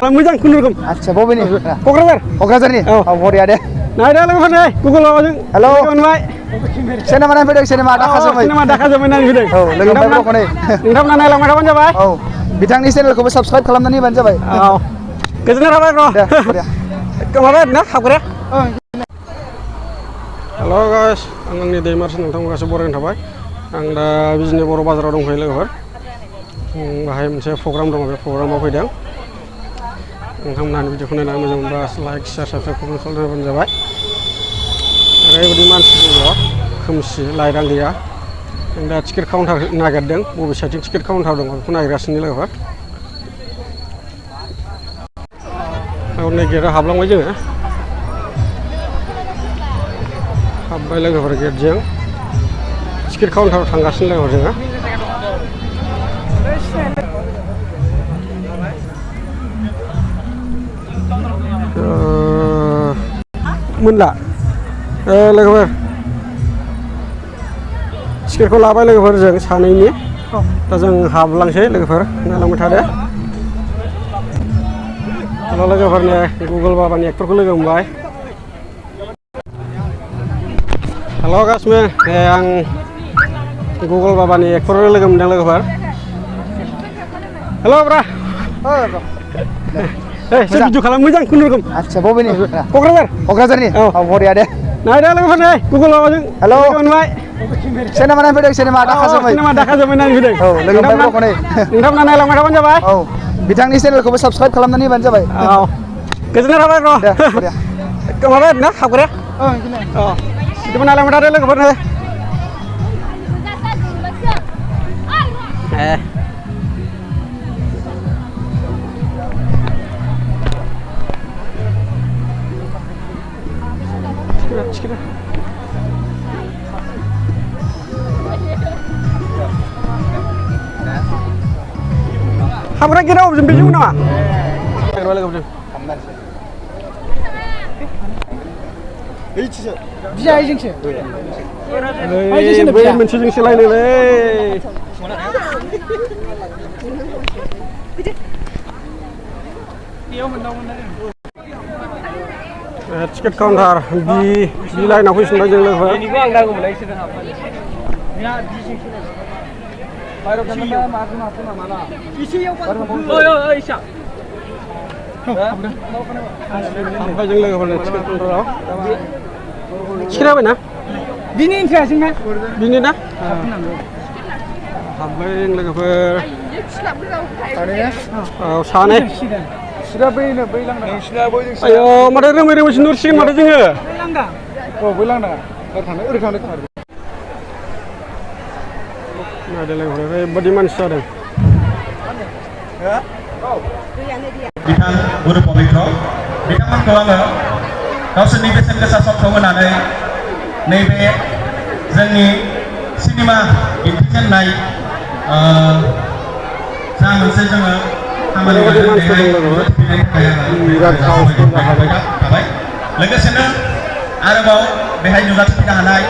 मोजां खुनुरुखुम आच्छा बबेनि क'क्राझार क'क्राझारनि बरिया दे नायदो लोगोफोर नै गुगोल माबाजों हेलौ मोनबाय सिनेमा नायफैदों सिनेमा दाखाजोमै सिनेमा दाखाजोमै नायफैदों औ लोगो मोनबाय खनै नोंथांमोना नायलांबाय थाबानो जाबाय औ बिथांनि चेनेलखौबो साबस्क्राइब खालामनानै होबानो जाबाय औ गोजोननाय थाबाय दे बरिया माबा ना हाबग्राया हेल' गाइस आं आंनि दैमारसिन नोंथांमोन गासैबो बरायनो थाबाय आं दा बिजनि बर' बाजाराव दंफैयो लोगोफोर बाहाय मोनसे प्रग्राम दङ बे प्रग्रामाव फैदों नोंथांमोनहा भिडिअखौ नायनानै मोजां मोनबा लाइक शेयार साबस्क्राइब खालामनानै जाबाय ओरैबायदि मानसि दङ खोमसि लाइटआनो गैया जों दा टिकेट काउन्टार नागिरदों बबे साइडथिं टिकेट काउन्टार दङ बेखौ नागिरगासिनो लोगोफोर नै गेटआव हाबलांबाय जोङो हाबबाय लोगोफोर गेटजों टिकेट काउन्टाराव थांगासिनो लोगोफोर जोङो मोनला लोगोफोर टिकेटखौ लाबाय लोगोफोर जों सानैनि दा जों हाबलांसै लोगोफोर नायलांबाय थादो हेल' लोगोफोरनि गुगोल बाबानि एक्टरखौ लोगो मोनबाय हेल' गासिबो आं गुगोल बाबानि एक्टर लोगो मोनदों लोगोफोर हेल' ब्रा एसे भिडिअ खालाम मोजां खुनुरुखुम आच्छा बबेनि क'क्राझार क'क्राझारनि बरिया दे नायदो लोगोफोर नै गुगोल माबाजों हेलौ मोनबाय सिनेमा नायफैदों सिनेमा दाखाजोमै सिनेमा दाखाजोमै नायफैदों औ लोगो मोनबाय खनै नोंथांमोना नायलांबाय थाबानो जाबाय औ बिथांनि चेनेलखौबो साबस्क्राइब खालामनानै होबानो जाबाय औ गोजोननाय थाबाय दे बरिया माबा ना हाबग्राया बिदिबो नायलांबाय थादो लोगोफोर हाबग्रा गेटआव बेजों नामा मोनसेजोंसो लायनोलै टिकेट काउन्टार बि लाइनाव फैफिनबाय जों लोगोफोर जों लोगोफोरनो टिकेट काउन्टाराव टिकेट होबाय ना बिनि इन्ट्रेस्ट बिनि ना हाबबाय जों लोगोफोर औ सानै आयौ माथो रोमै रोमैसो नुसिगोन माथो जोङो नायदो लोगोफोर ओरैबायदि मानसि जादों बिथां गुरु पबित्र बिथांमोनखौ आङो गावसोरनि बेसेन गोसा समखौ होनानै नैबे जोंनि सिनेमा दिन्थिजेननाय जा मोनसे जोङो खामानि मावदों बेहाय थाबाय लोगोसेनो आरोबाव बेहाय नुजाथिफैनो हानाय